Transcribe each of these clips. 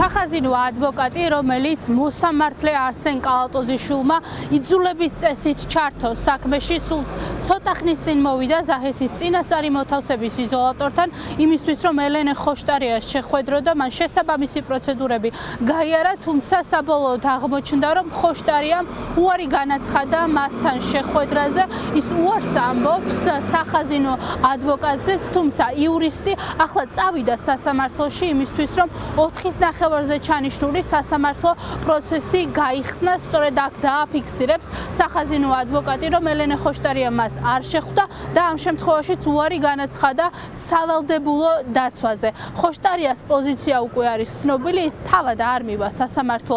სახაზინო ადვოკატი, რომელიც მოსამართლე არსენ კალატოზიშვილმა იძულების წესით ჩართო საქმეში, სულ ცოტა ხნის წინ მოვიდა ზაჰესის წინასწარი მოთავსების იზოლატორთან, იმისთვის რომ ელენე ხოშტარიას შეხვედრო და მან შესაბამისი პროცედურები გაიარა, თუმცა საბოლოოდ აღმოჩნდა, რომ ხოშტარიამ უარი განაცხადა მასთან შეხვედრაზე, ის უარს ამბობს სახაზინო ადვოკატზეც, თუმცა იურისტი ახლა წავიდა სასამართლოში იმისთვის, რომ 4-ის ნახევარზე ჩანიშნული სასამართლო პროცესი გაიხსნა, სწორედ აქ დააფიქსირებს სახაზინო ადვოკატი, რომ ელენე ხოშტარია მას არ შეხვდა და ამ შემთხვევაშიც უარი განაცხადა სავალდებულო დაცვაზე. ხოშტარიას პოზიცია უკვე არის ცნობილი, ის თავად არ მივა სასამართლო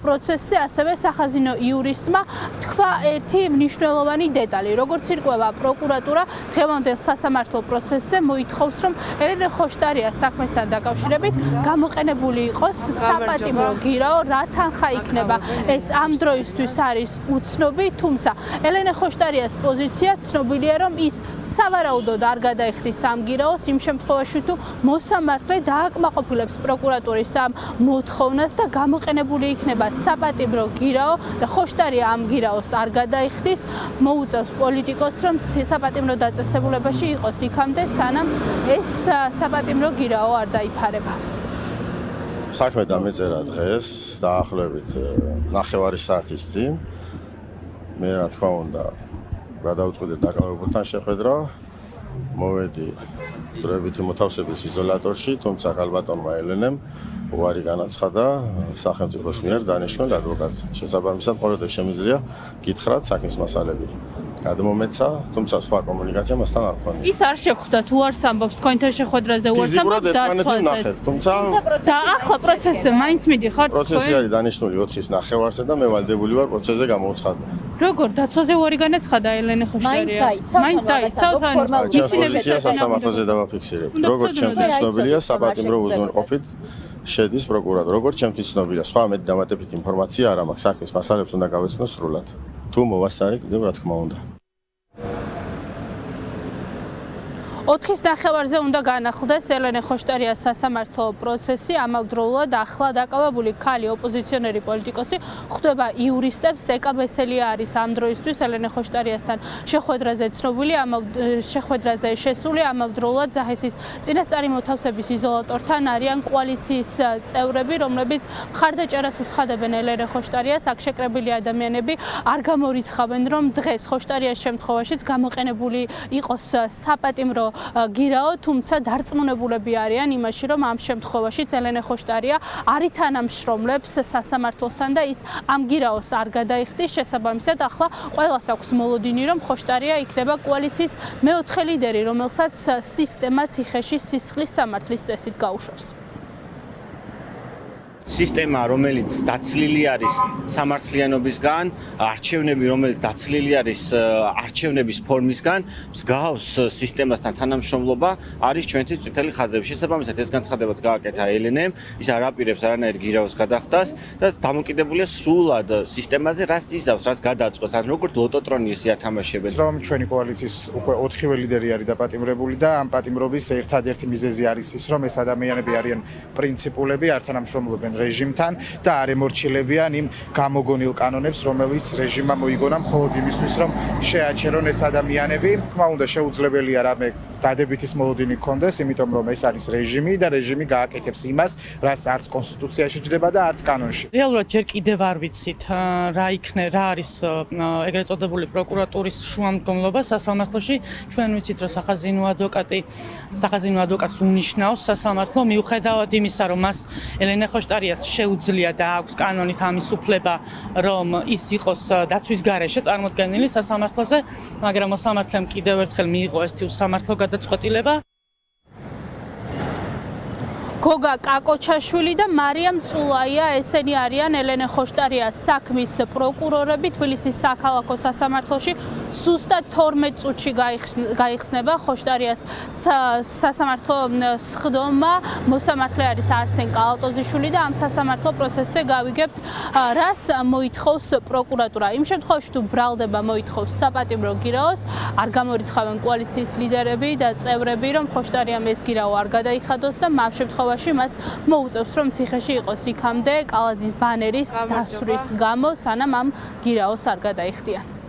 პროცესზე, ასევე სახაზინო იურისტმა თქვა ერთი მნიშვნელოვანი დეტალი, როგორც ირკვევა პროკურატურა დღევანდელ სასამართლო პროცესზე მოითხოვს, რომ ელენე ხოშტარია საქმესთან დაკავშირებით გამოყენებული იყოს საპატიმრო გირაო, რა თანხა იქნება ეს ამ დროისთვის არის უცნობი, თუმცა ელენე ხოშტარიას პოზიცია ცნობილია, რომ ის სავარაუდოდ არ გადაიხდის ამ გირაოს იმ შემთხვევაში, თუ მოსამართლე დააკმაყოფილებს პროკურატურის ამ მოთხოვნას და გამოყენებული იქნება საპატიმრო გირაო და ხოშტარია ამ გირაოს არ გადაიხდის, მოუწევს პოლიტიკოს, რომ საპატიმრო დაწესებულებაში იყოს იქამდე, სანამ ეს საპატიმრო გირაო არ დაიფარება. საქმე დამეწერა დღეს დაახლოებით 9 საათის წინ. მე რა თქმა უნდა გადავწყვიტე დაკავებულთან შეხვედრა, მოვედი დროებითი მოთავსების იზოლატორში, თუმცა ქალბატონმა ელენემ უარი განაცხადა სახელმწიფოს მიერ დანიშნულ ადვოკატს. შესაბამისად, ყოველდღე შემიძლია გითხრათ საქმის მასალები. გადმომეცა, თუმცა სხვა კომუნიკაცია მასთან არ ჰქონია. ის არ შეხვდა, თუ არს ამბობს თქვენთან შეხვედრაზე, უარს ამბობს დაცვაზეც. თუმცა ახლა პროცესზე მაინც მიდიხართ თქვენ? პროცესი არის დანიშნული 4-ის ნახევარზე და მე ვალდებული ვარ პროცესზე გამოვცხადო. როგორ დაცვაზე უარი განაცხადა ელენე ხოშტარია? მაინც დაიცავთ ან პოზიცია სასამართლოზე დავაფიქსირებთ. როგორც ჩემთვის ცნობილია, საპატიმრო უზრუნველყოფით შედის პროკურატურა. როგორც ჩემთვის ცნობილია, სხვა მეტ დამატებით ინფორმაცია არ მაქვს. საქმის მასალებს უნდა გავეცნო სრულად. თუ მოვასწარე კიდევ რა თქმა უნდა. 4-ის ნახევარზე უნდა განახლდეს ელენე ხოშტარიას სასამართლო პროცესი, ამავდროულად ახლა დაკავებული ქალი ოპოზიციონერი პოლიტიკოსი ხვდება იურისტებს, ეკაბესელია არის ამ დროისთვის ელენე ხოშტარიასთან შეხვედრაზე ცნობილი, შეხვედრაზე შესული, ამავდროულად ზაჰესის წინასწარი მოთავსების იზოლატორთან არიან კოალიციის წევრები, რომლებიც მხარდაჭერას უცხადებენ ელენე ხოშტარიას, აქ შეკრებილი ადამიანები არ გამორიცხავენ, რომ დღეს ხოშტარიას შემთხვევაშიც გამოყენებული იყოს საპატიმრო გირაო, თუმცა დარწმუნებულები არიან იმაში, რომ ამ შემთხვევაში ელენე ხოშტარია არ ითანამშრომლებს სასამართლოსთან და ის ამ გირაოს არ გადაიხდის. შესაბამისად, ახლა ყველას აქვს მოლოდინი, რომ ხოშტარია იქნება კოალიციის მეოთხე ლიდერი, რომელსაც სისტემა ციხეში სისხლის სამართლის წესით გაუშვებს. სისტემა, რომელიც დაცლილი არის სამართლიანობისგან, არჩევნები, რომელიც დაცლილი არის არჩევნების ფორმისგან, მსგავს სისტემასთან თანამშრომლობა არის ჩვენთვის წითელი ხაზები. შესაბამისად, ეს განცხადებაც გააკეთა ელენემ, ის არ აპირებს არანაირ გირაოს გადახდას და დამოკიდებულია სრულად სისტემაზე, რაც იზავს, რაც გადაწყვეტს, ან როგორც ლოტოტრონიეს ათამაშებენ. რომ ჩვენი კოალიციის უკვე 4-ვე ლიდერი არის დაპატიმრებული და ამ პატიმრობის ერთადერთი მიზეზი არის ის, რომ ეს ადამიანები არიან პრინციპულები, არ თანამშრომლობენ რეჟიმთან და არ ემორჩილებიან იმ გამოგონილ კანონებს, რომელიც რეჟიმმა მოიგონა მხოლოდ იმისთვის, რომ შეაჩერონ ეს ადამიანები. თქმა უნდა, შეუძლებელია რამე დადებითის მოლოდინი გქონდეს, იმიტომ რომ ეს არის რეჟიმი და რეჟიმი გააკეთებს იმას, რაც არც კონსტიტუციაში ჯდება და არც კანონში. რეალურად ჯერ კიდევ არ ვიცით რა არის ეგრეთ წოდებული პროკურატურის შუამდგომლობა სასამართლოში. ჩვენ ვიცით, რომ სახაზინო ადვოკატს უნიშნავს სასამართლო, მიუხედავად იმისა, რომ მას ელენე ხოშტარიას შეუძლია და აქვს კანონით ამის უფლება, რომ ის იყოს დაცვის გარეშე წარმოდგენილი სასამართლოზე, მაგრამ მოსამართლემ კიდევ ერთხელ მიიღო ეს უსამართლო გადაწყვეტილება. გოგა კაკოჩაშვილი და მარიამ წულაია, ესენი არიან ელენე ხოშტარიას საქმის პროკურორები თბილისის საქალაქო სასამართლოში. ზუსტად 12 წუთში გაიხსნება ხოშტარიას სასამართლო სხდომა. მოსამართლე არის არსენ კალატოზიშვილი და ამ სასამართლო პროცესზე გავიგებთ, რას მოითხოვს პროკურატურა. იმ შემთხვევაში თუ ბრალდება მოითხოვს საპატიმრო გირაოს, არ გამორიცხავენ კოალიციის ლიდერები და წევრები, რომ ხოშტარიამ ეს გირაო არ გადაიხადოს და ამ შემთხვევაში მას მოუწევს, რომ ციხეში იყოს იქამდე კალაძის ბანერის დასვრის გამო, სანამ ამ გირაოს არ გადაიხდიან.